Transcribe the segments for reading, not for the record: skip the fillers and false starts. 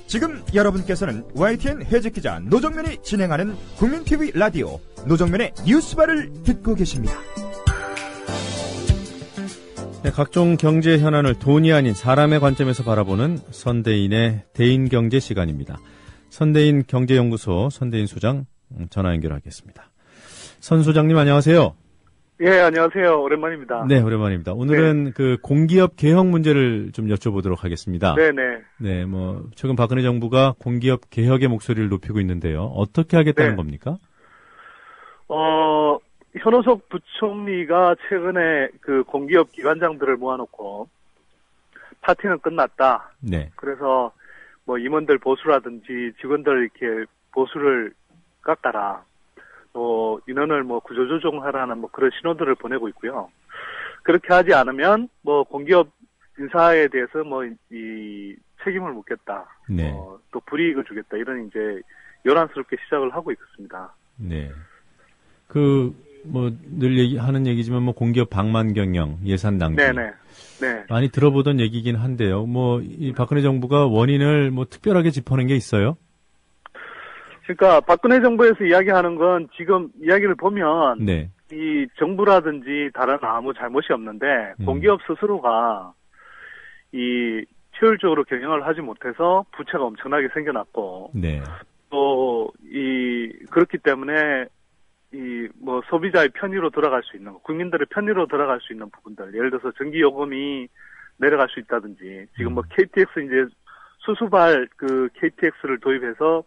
지금 여러분께서는 YTN 해직기자 노정면이 진행하는 국민TV 라디오 노정면의 뉴스바를 듣고 계십니다. 네, 각종 경제 현안을 돈이 아닌 사람의 관점에서 바라보는 선대인의 대인경제 시간입니다. 선대인 경제연구소 선대인 소장 전화 연결하겠습니다. 선 소장님 안녕하세요. 예, 안녕하세요. 오랜만입니다. 네, 오랜만입니다. 오늘은 네. 그 공기업 개혁 문제를 좀 여쭤보도록 하겠습니다. 네네. 네, 최근 박근혜 정부가 공기업 개혁의 목소리를 높이고 있는데요. 어떻게 하겠다는 겁니까? 현호석 부총리가 최근에 그 공기업 기관장들을 모아놓고 파티는 끝났다. 네. 그래서 임원들 보수라든지 직원들 이렇게 보수를 깎아라. 인원을 구조조정하라는 그런 신호들을 보내고 있고요. 그렇게 하지 않으면 공기업 인사에 대해서 이 책임을 묻겠다. 네. 또 불이익을 주겠다. 이런 이제 요란스럽게 시작을 하고 있습니다. 네. 늘 하는 얘기지만 공기업 방만 경영, 예산 낭비. 네네. 네. 많이 들어보던 얘기긴 한데요. 이 박근혜 정부가 원인을 특별하게 짚어낸 게 있어요? 그러니까 박근혜 정부에서 이야기하는 건 지금 이야기를 보면 네. 이 정부라든지 다른 아무 잘못이 없는데 공기업 스스로가 이 효율적으로 경영을 하지 못해서 부채가 엄청나게 생겨났고 네. 또 그렇기 때문에 소비자의 편의로 돌아갈 수 있는 국민들의 편의로 돌아갈 수 있는 부분들 예를 들어서 전기 요금이 내려갈 수 있다든지 지금 KTX 이제 수수발 KTX를 도입해서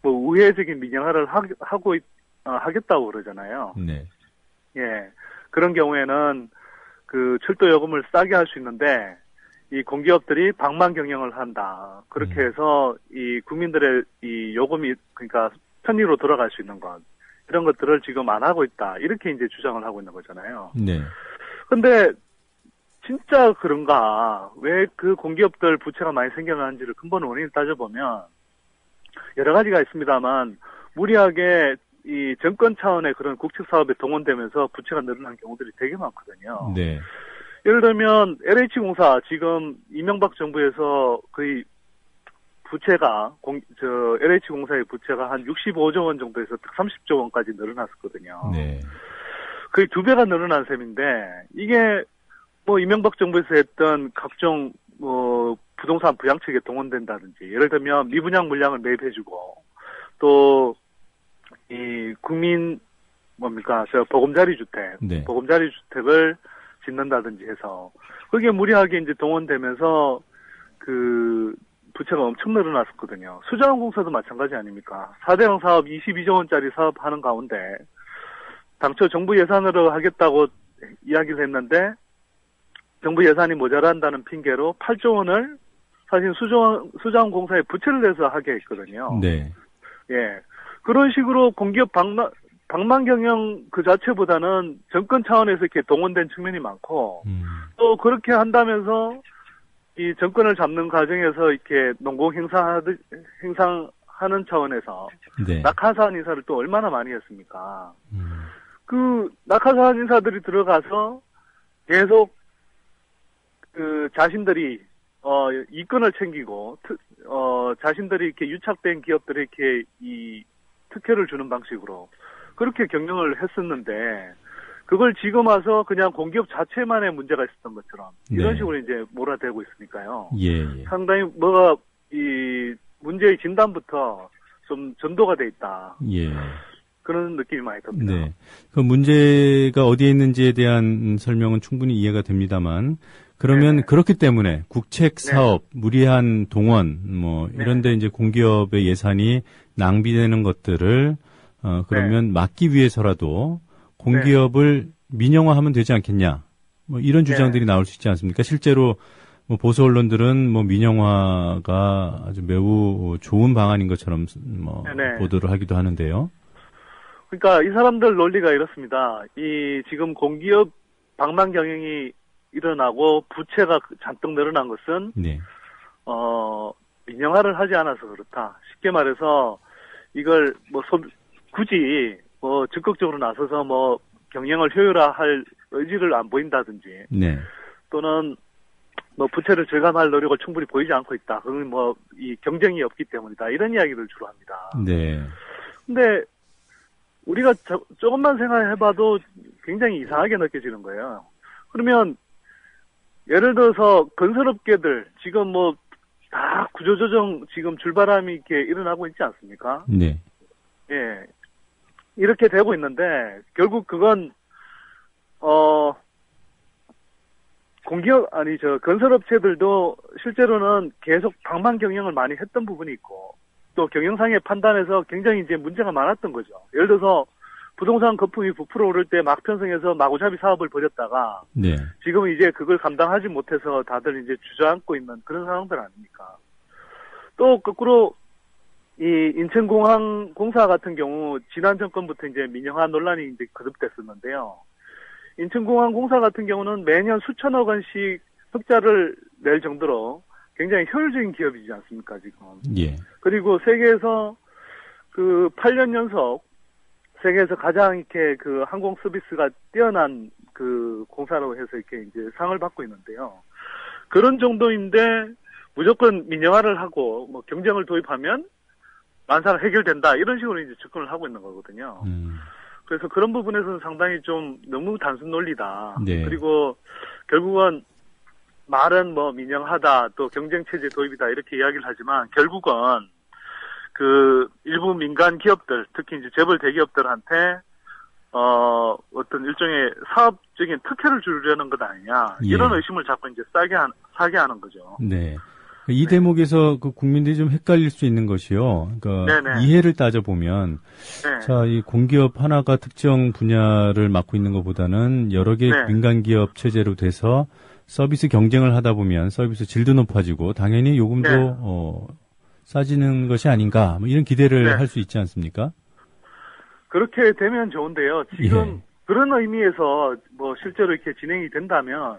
우회적인 민영화를 하겠다고 그러잖아요. 네. 예. 그런 경우에는 철도 요금을 싸게 할 수 있는데 이 공기업들이 방만 경영을 한다. 그렇게 해서 이 국민들의 이 요금이 그러니까 편의로 돌아갈 수 있는 것 이런 것들을 지금 안 하고 있다. 이렇게 이제 주장을 하고 있는 거잖아요. 네. 근데 진짜 그런가? 왜 그 공기업들 부채가 많이 생겨나는지를 근본 원인을 따져보면 여러 가지가 있습니다만 무리하게 이 정권 차원의 그런 국책 사업에 동원되면서 부채가 늘어난 경우들이 되게 많거든요. 네. 예를 들면 LH공사 지금 이명박 정부에서 거의 부채가 LH공사의 부채가 한 65조 원 정도에서 30조 원까지 늘어났었거든요. 네. 거의 2배가 늘어난 셈인데 이게 이명박 정부에서 했던 각종 부동산 부양책에 동원된다든지 예를 들면 미분양 물량을 매입해주고 또 이 국민 보금자리 주택, 네. 보금자리 주택을 짓는다든지 해서 그게 무리하게 이제 동원되면서 부채가 엄청 늘어났었거든요. 수자원공사도 마찬가지 아닙니까? 4대강 사업 22조 원짜리 사업 하는 가운데 당초 정부 예산으로 하겠다고 이야기를 했는데 정부 예산이 모자란다는 핑계로 8조 원을 사실 수자원공사에 부채를 내서 하게 했거든요. 네. 예. 그런 식으로 공기업 방만 경영 그 자체보다는 정권 차원에서 이렇게 동원된 측면이 많고 또 그렇게 한다면서 이 정권을 잡는 과정에서 이렇게 농공 행상하는 차원에서 네. 낙하산 인사를 또 얼마나 많이 했습니까? 낙하산 인사들이 들어가서 계속 자신들이 이권을 챙기고 자신들이 이렇게 유착된 기업들에 이렇게 이 특혜를 주는 방식으로 그렇게 경영을 했었는데 그걸 지금 와서 그냥 공기업 자체만의 문제가 있었던 것처럼 이런 네. 식으로 이제 몰아대고 있으니까요. 예. 상당히 이 문제의 진단부터 좀 전도가 돼 있다. 예. 그런 느낌이 많이 듭니다. 네. 그 문제가 어디에 있는지에 대한 설명은 충분히 이해가 됩니다만 그러면 네네. 그렇기 때문에 국책 사업, 무리한 동원, 이런데 이제 공기업의 예산이 낭비되는 것들을, 그러면 막기 위해서라도 공기업을 민영화하면 되지 않겠냐. 이런 주장들이 나올 수 있지 않습니까? 실제로 보수 언론들은 민영화가 아주 매우 좋은 방안인 것처럼 보도를 하기도 하는데요. 그러니까 이 사람들 논리가 이렇습니다. 지금 공기업 방만 경영이 일어나고 부채가 잔뜩 늘어난 것은 네. 민영화를 하지 않아서 그렇다. 쉽게 말해서 이걸 굳이 적극적으로 나서서 경영을 효율화할 의지를 안 보인다든지 네. 또는 뭐 부채를 절감할 노력을 충분히 보이지 않고 있다. 그건 뭐 이 경쟁이 없기 때문이다. 이런 이야기를 주로 합니다. 네. 근데 우리가 조금만 생각해봐도 굉장히 이상하게 느껴지는 거예요. 그러면 예를 들어서 건설업계들 지금 뭐 다 구조조정 지금 줄바람이 이렇게 일어나고 있지 않습니까? 네. 예. 이렇게 되고 있는데 결국 그건 건설업체들도 실제로는 계속 방만 경영을 많이 했던 부분이 있고, 또 경영상의 판단에서 굉장히 이제 문제가 많았던 거죠. 예를 들어서 부동산 거품이 부풀어 오를 때 막 편성해서 마구잡이 사업을 벌였다가, 네. 지금은 이제 그걸 감당하지 못해서 다들 이제 주저앉고 있는 그런 상황들 아닙니까? 또 거꾸로 이 인천공항공사 같은 경우 지난 정권부터 이제 민영화 논란이 이제 거듭됐었는데요. 인천공항공사 같은 경우는 매년 수천억 원씩 흑자를 낼 정도로 굉장히 효율적인 기업이지 않습니까, 지금. 예. 그리고 세계에서 그 8년 연속 세계에서 가장 이렇게 그 항공 서비스가 뛰어난 그 공사라고 해서 이렇게 이제 상을 받고 있는데요. 그런 정도인데 무조건 민영화를 하고 뭐 경쟁을 도입하면 만사가 해결된다 이런 식으로 이제 접근을 하고 있는 거거든요. 그래서 그런 부분에서는 상당히 좀 너무 단순 논리다. 네. 그리고 결국은 말은 뭐 민영하다 또 경쟁 체제 도입이다 이렇게 이야기를 하지만 결국은 그 일부 민간 기업들 특히 이제 재벌 대기업들한테 어떤 일종의 사업적인 특혜를 주려는 것 아니냐 이런 예. 의심을 자꾸 이제 사게 하는 거죠. 네. 이 대목에서 그 국민들이 좀 헷갈릴 수 있는 것이요. 그러니까 네네. 이해를 따져보면, 네. 자, 이 공기업 하나가 특정 분야를 맡고 있는 것보다는 여러 개의 네. 민간 기업 체제로 돼서 서비스 경쟁을 하다 보면 서비스 질도 높아지고 당연히 요금도 네. 싸지는 것이 아닌가 뭐 이런 기대를 네. 할 수 있지 않습니까? 그렇게 되면 좋은데요. 지금 예. 그런 의미에서 뭐 실제로 이렇게 진행이 된다면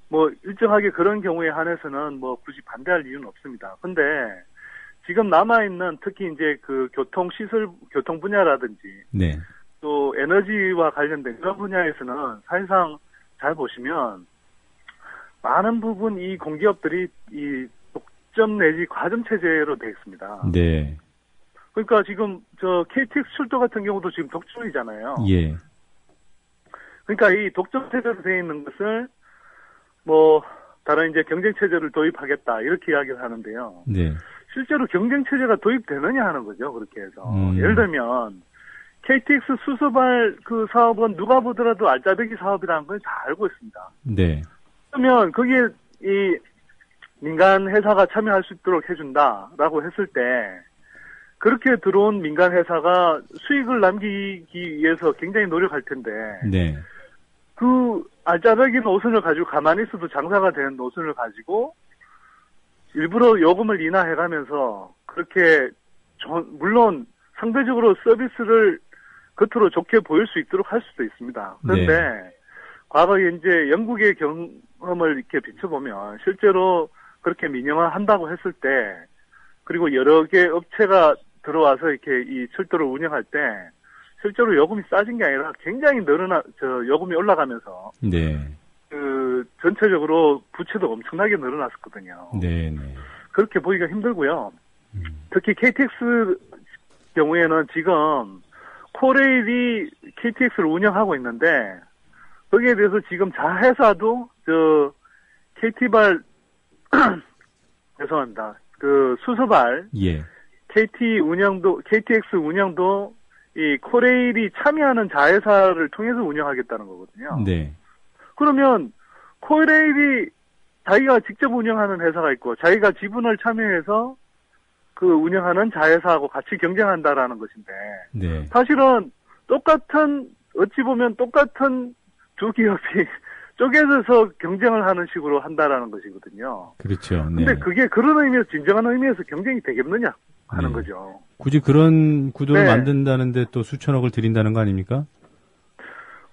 뭐 일정하게 그런 경우에 한해서는 뭐 굳이 반대할 이유는 없습니다. 근데 지금 남아있는 특히 이제 그 교통 분야라든지 네. 또 에너지와 관련된 그런 분야에서는 사실상 잘 보시면 많은 부분 이 공기업들이 이 독점 내지 과점 체제로 되어 있습니다. 네. 그러니까 지금 저 KTX 출도 같은 경우도 지금 독점이잖아요. 예. 그러니까 이 독점 체제로 되어 있는 것을 뭐 다른 이제 경쟁 체제를 도입하겠다 이렇게 이야기를 하는데요. 네. 실제로 경쟁 체제가 도입되느냐 하는 거죠. 그렇게 해서 예를 들면 KTX 수소발 그 사업은 누가 보더라도 알짜배기 사업이라는 걸 다 알고 있습니다. 네. 그러면 거기에 이 민간 회사가 참여할 수 있도록 해준다라고 했을 때 그렇게 들어온 민간 회사가 수익을 남기기 위해서 굉장히 노력할 텐데 네. 그 알짜배기 노선을 가지고 가만히 있어도 장사가 되는 노선을 가지고 일부러 요금을 인하해가면서 그렇게 물론 상대적으로 서비스를 겉으로 좋게 보일 수 있도록 할 수도 있습니다. 그런데 네. 과거에 이제 영국의 경험을 이렇게 비춰보면 실제로 그렇게 민영화한다고 했을 때 그리고 여러 개 업체가 들어와서 이렇게 이 철도를 운영할 때 실제로 요금이 싸진 게 아니라 굉장히 요금이 올라가면서 네. 그 전체적으로 부채도 엄청나게 늘어났었거든요. 네. 네. 그렇게 보기가 힘들고요. 특히 KTX 경우에는 지금 코레일이 KTX를 운영하고 있는데 거기에 대해서 지금 자회사도 KT발 죄송합니다. 그 수소발 예. KTX 운영도 이 코레일이 참여하는 자회사를 통해서 운영하겠다는 거거든요. 네. 그러면 코레일이 자기가 직접 운영하는 회사가 있고 자기가 지분을 참여해서 그 운영하는 자회사하고 같이 경쟁한다라는 것인데 네. 사실은 어찌 보면 똑같은 두 기업이 쪼개져서 경쟁을 하는 식으로 한다라는 것이거든요. 그렇죠. 근데 네. 그게 그런 의미에서 진정한 의미에서 경쟁이 되겠느냐 하는 네. 거죠. 굳이 그런 구도를 네. 만든다는데 또 수천억을 들인다는 거 아닙니까?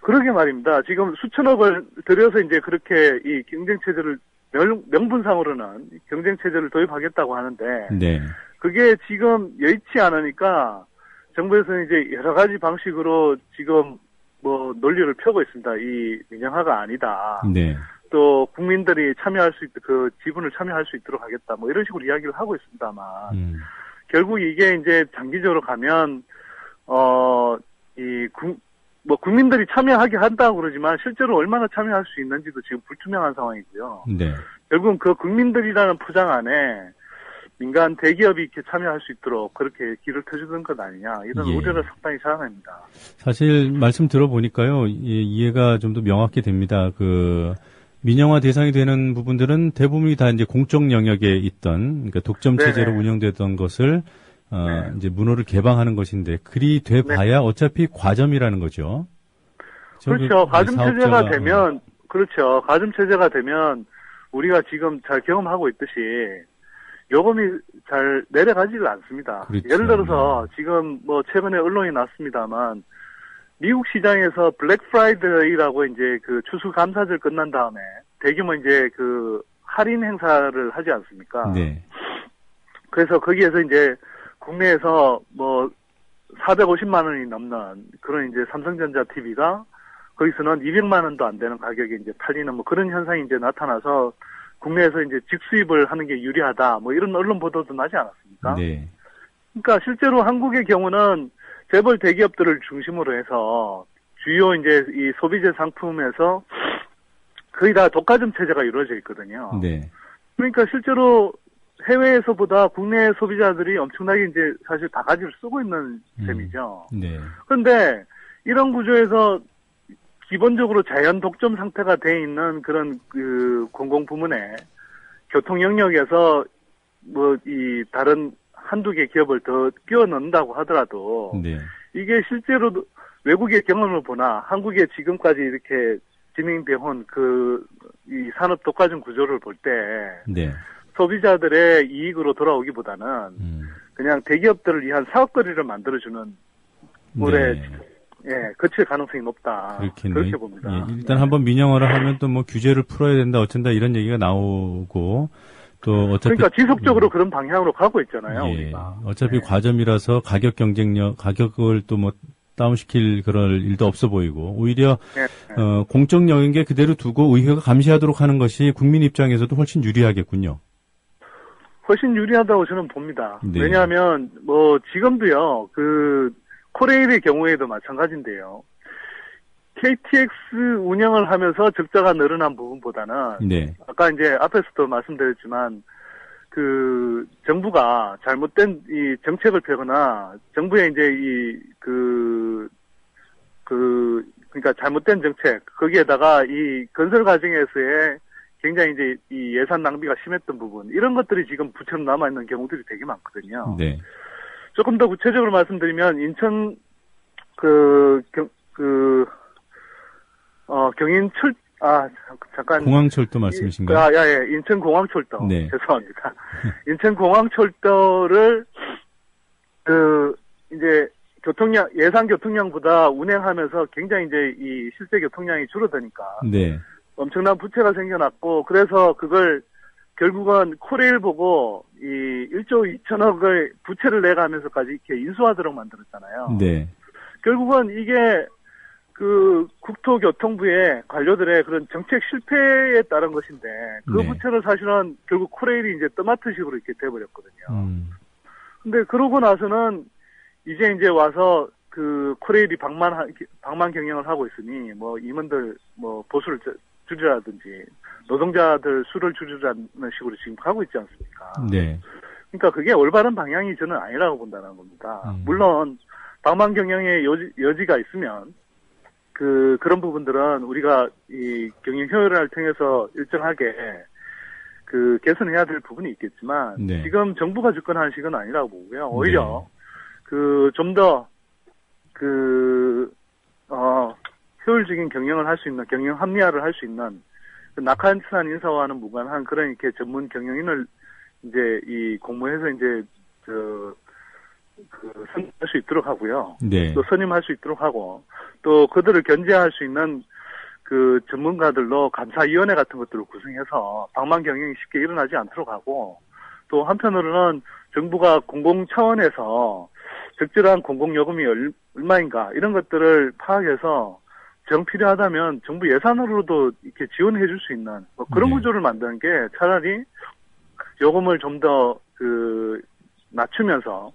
그러게 말입니다. 지금 수천억을 들여서 이제 그렇게 이 경쟁 체제를 명분상으로는 경쟁 체제를 도입하겠다고 하는데 네. 그게 지금 여의치 않으니까 정부에서는 이제 여러 가지 방식으로 지금 뭐 논리를 펴고 있습니다. 이 민영화가 아니다. 네. 또 국민들이 참여할 수 그 지분을 참여할 수 있도록 하겠다. 뭐 이런 식으로 이야기를 하고 있습니다만 결국 이게 이제 장기적으로 가면 뭐 국민들이 참여하게 한다고 그러지만 실제로 얼마나 참여할 수 있는지도 지금 불투명한 상황이고요. 네. 결국은 그 국민들이라는 포장 안에 민간 대기업이 이렇게 참여할 수 있도록 그렇게 길을 펴주는 것 아니냐 이런 예. 우려를 상당히 자아냅니다. 사실 말씀 들어보니까요, 이해가 좀 더 명확히 됩니다. 그 민영화 대상이 되는 부분들은 대부분이 다 이제 공적 영역에 있던, 그러니까 독점 체제로 네네. 운영되던 것을 네. 이제 문호를 개방하는 것인데 그리 돼봐야 어차피 과점이라는 거죠. 그렇죠. 가점 체제가 사업자가, 되면 그렇죠. 가점 체제가 되면 우리가 지금 잘 경험하고 있듯이 요금이 잘 내려가지를 않습니다. 그렇죠. 예를 들어서 지금 뭐 최근에 언론이 났습니다만 미국 시장에서 블랙 프라이데이라고 이제 그 추수감사절 끝난 다음에 대규모 이제 그 할인 행사를 하지 않습니까? 네. 그래서 거기에서 이제 국내에서 뭐 450만 원이 넘는 그런 이제 삼성전자 TV가 거기서는 200만 원도 안 되는 가격에 이제 팔리는 뭐 그런 현상이 이제 나타나서 국내에서 이제 직수입을 하는 게 유리하다 뭐 이런 언론 보도도 나지 않았습니까? 네. 그러니까 실제로 한국의 경우는 재벌 대기업들을 중심으로 해서 주요 이제 이 소비재 상품에서 거의 다 독과점 체제가 이루어져 있거든요. 네. 그러니까 실제로 해외에서보다 국내 소비자들이 엄청나게 이제 사실 바가지를 쓰고 있는 셈이죠. 네. 그런데 이런 구조에서 기본적으로 자연 독점 상태가 돼 있는 그런 그 공공부문의 교통 영역에서 뭐 이 다른 한두 개 기업을 더 끼워 넣는다고 하더라도 네. 이게 실제로 외국의 경험을 보나 한국의 지금까지 이렇게 진행되어 온 그 이 산업 독과점 구조를 볼 때 네. 소비자들의 이익으로 돌아오기보다는 그냥 대기업들을 위한 사업거리를 만들어주는 물에 네. 예, 거칠 가능성이 높다. 그렇겠네요. 그렇게 봅니다. 예, 일단 한번 민영화를 하면 또 뭐 규제를 풀어야 된다, 어쩐다 이런 얘기가 나오고 또 어차피 그러니까 지속적으로 그런 방향으로 가고 있잖아요. 예, 우리가. 어차피 네. 과점이라서 가격 경쟁력, 가격을 또 뭐 다운시킬 그럴 일도 없어 보이고 오히려 네. 공적 영역인 게 그대로 두고 의회가 감시하도록 하는 것이 국민 입장에서도 훨씬 유리하겠군요. 훨씬 유리하다고 저는 봅니다. 네. 왜냐하면 뭐 지금도요. 그 코레일의 경우에도 마찬가지인데요. KTX 운영을 하면서 적자가 늘어난 부분보다는 네. 아까 이제 앞에서도 말씀드렸지만 그 정부가 잘못된 이 정책을 펴거나 정부의 이제 그러니까 잘못된 정책 거기에다가 이 건설 과정에서의 굉장히 이제 이 예산 낭비가 심했던 부분 이런 것들이 지금 부처럼 남아 있는 경우들이 되게 많거든요. 네. 조금 더 구체적으로 말씀드리면 인천 경인철 잠깐 공항철도 말씀이신가요? 예, 인천공항철도. 네. 죄송합니다. 인천공항철도를 이제 예상 교통량보다 운행하면서 굉장히 이제 이 실제 교통량이 줄어드니까 네. 엄청난 부채가 생겨났고 그래서 그걸 결국은 코레일 보고 이 1조 2천억을 부채를 내가면서까지 이렇게 인수하도록 만들었잖아요. 네. 결국은 이게 그 국토교통부의 관료들의 그런 정책 실패에 따른 것인데 그 네. 부채를 사실은 결국 코레일이 이제 떠맡으식으로 이렇게 돼버렸거든요. 근데 그러고 나서는 이제 와서 그 코레일이 방만 경영을 하고 있으니 뭐 임원들 뭐 보수를 줄이라든지 노동자들 수를 줄이라는 식으로 지금 가고 있지 않습니까? 네. 그러니까 그게 올바른 방향이 저는 아니라고 본다는 겁니다. 물론 방만 경영의 여지가 있으면 그런 부분들은 우리가 이 경영 효율화를 통해서 일정하게 그 개선해야 될 부분이 있겠지만 네. 지금 정부가 집권하는 식은 아니라고 보고요. 오히려 그 좀 더 효율적인 경영을 할 수 있는 경영 합리화를 할 수 있는 그 낙하산 인사와는 무관한 그런 이렇게 전문 경영인을 이제 이 공모해서 이제 선임할 수 있도록 하고요. 네. 또 선임할 수 있도록 하고 또 그들을 견제할 수 있는 그 전문가들로 감사위원회 같은 것들을 구성해서 방만 경영이 쉽게 일어나지 않도록 하고 또 한편으로는 정부가 공공 차원에서 적절한 공공요금이 얼마인가 이런 것들을 파악해서 정 필요하다면 정부 예산으로도 이렇게 지원해 줄 수 있는 뭐 그런 네. 구조를 만드는 게 차라리 요금을 좀 더 낮추면서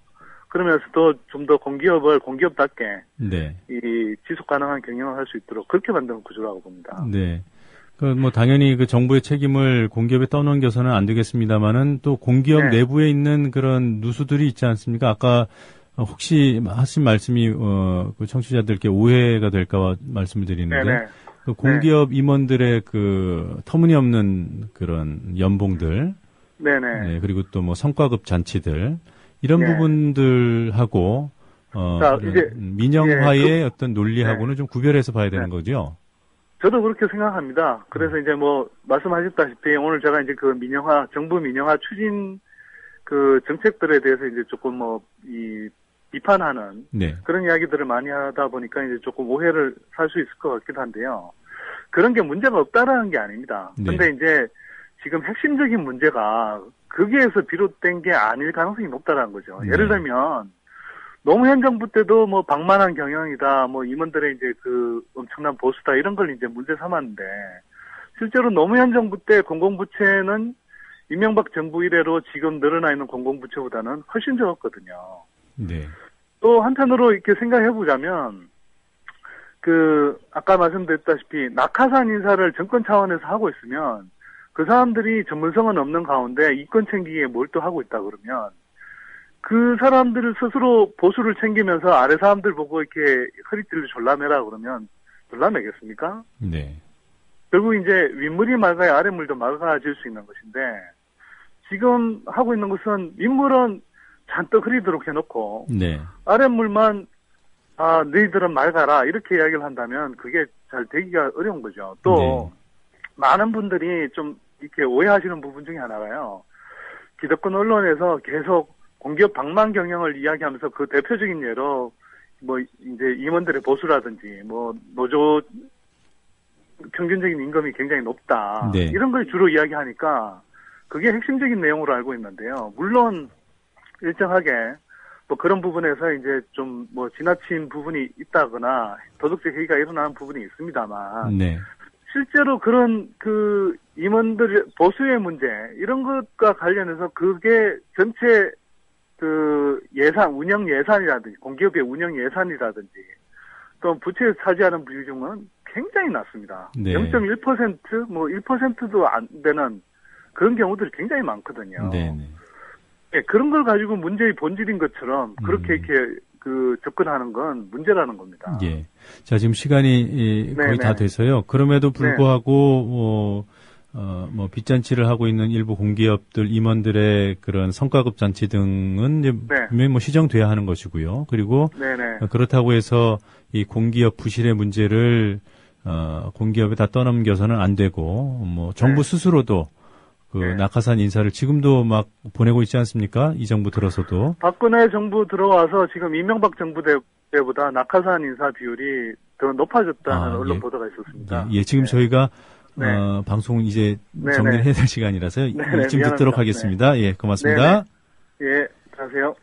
그러면서도 좀 더 공기업답게 네. 이 지속 가능한 경영을 할 수 있도록 그렇게 만드는 구조라고 봅니다. 네. 뭐 당연히 그 정부의 책임을 공기업에 떠넘겨서는 안 되겠습니다만은 또 공기업 네. 내부에 있는 그런 누수들이 있지 않습니까? 아까 혹시 하신 말씀이 그 청취자들께 오해가 될까 말씀을 드리는데 네네. 그 공기업 임원들의 그 터무니없는 그런 연봉들, 네네. 네, 그리고 또 뭐 성과급 잔치들 이런 네. 부분들하고 자, 그런 이제 민영화의 어떤 논리하고는 네. 좀 구별해서 봐야 되는 네. 거죠. 저도 그렇게 생각합니다. 그래서 이제 뭐 말씀하셨다시피 오늘 제가 이제 그 민영화 정부 민영화 추진 그 정책들에 대해서 이제 조금 뭐 이 비판하는 네. 그런 이야기들을 많이 하다 보니까 이제 조금 오해를 살 수 있을 것 같기도 한데요. 그런 게 문제가 없다라는 게 아닙니다. 네. 근데 이제 지금 핵심적인 문제가 거기에서 비롯된 게 아닐 가능성이 높다라는 거죠. 네. 예를 들면 노무현 정부 때도 뭐 방만한 경영이다, 뭐 임원들의 이제 그 엄청난 보수다 이런 걸 이제 문제 삼았는데 실제로 노무현 정부 때 공공부채는 이명박 정부 이래로 지금 늘어나 있는 공공부채보다는 훨씬 적었거든요. 네. 또 한편으로 이렇게 생각해 보자면 그 아까 말씀드렸다시피 낙하산 인사를 정권 차원에서 하고 있으면 그 사람들이 전문성은 없는 가운데 이권 챙기기에 몰두하고 있다 그러면 그 사람들을 스스로 보수를 챙기면서 아래 사람들 보고 이렇게 허리띠를 졸라매라 그러면 졸라매겠습니까? 네. 결국 이제 윗물이 맑아야 아랫물도 맑아질 수 있는 것인데 지금 하고 있는 것은 윗물은 잔뜩 흐리도록 해놓고 네. 아랫물만 너희들은 맑아라 이렇게 이야기를 한다면 그게 잘 되기가 어려운 거죠. 또 네. 많은 분들이 좀 이렇게 오해하시는 부분 중에 하나가요. 기득권 언론에서 계속 공기업 방만 경영을 이야기하면서 그 대표적인 예로 뭐 이제 임원들의 보수라든지 뭐 노조 평균적인 임금이 굉장히 높다. 네. 이런 걸 주로 이야기하니까 그게 핵심적인 내용으로 알고 있는데요. 물론 일정하게 뭐 그런 부분에서 이제 좀 뭐 지나친 부분이 있다거나 도덕적 해이가 일어나는 부분이 있습니다만 네. 실제로 그런 그 임원들 보수의 문제 이런 것과 관련해서 그게 전체 그 예산 운영 예산이라든지 공기업의 운영 예산이라든지 또 부채에 차지하는 비중은 굉장히 낮습니다. 네. 0.1%뭐 1%도 안 되는 그런 경우들이 굉장히 많거든요. 네. 네. 네, 그런 걸 가지고 문제의 본질인 것처럼 그렇게 이렇게 그 접근하는 건 문제라는 겁니다. 예. 자, 지금 시간이 거의 다 돼서요. 그럼에도 불구하고 뭐 빚잔치를 하고 있는 일부 공기업들 임원들의 그런 성과급 잔치 등은 이제 분명히 뭐 시정돼야 하는 것이고요. 그리고 그렇다고 해서 이 공기업 부실의 문제를 공기업에 다 떠넘겨서는 안 되고 뭐 정부 스스로도 그 낙하산 인사를 지금도 막 보내고 있지 않습니까? 이 정부 들어서도. 박근혜 정부 들어와서 지금 이명박 정부 때보다 낙하산 인사 비율이 더 높아졌다는 언론 보도가 있었습니다. 예, 지금 저희가 방송 이제 정리를 해야 될 시간이라서요. 이쯤 듣도록 하겠습니다. 예, 고맙습니다. 예, 안녕하세요.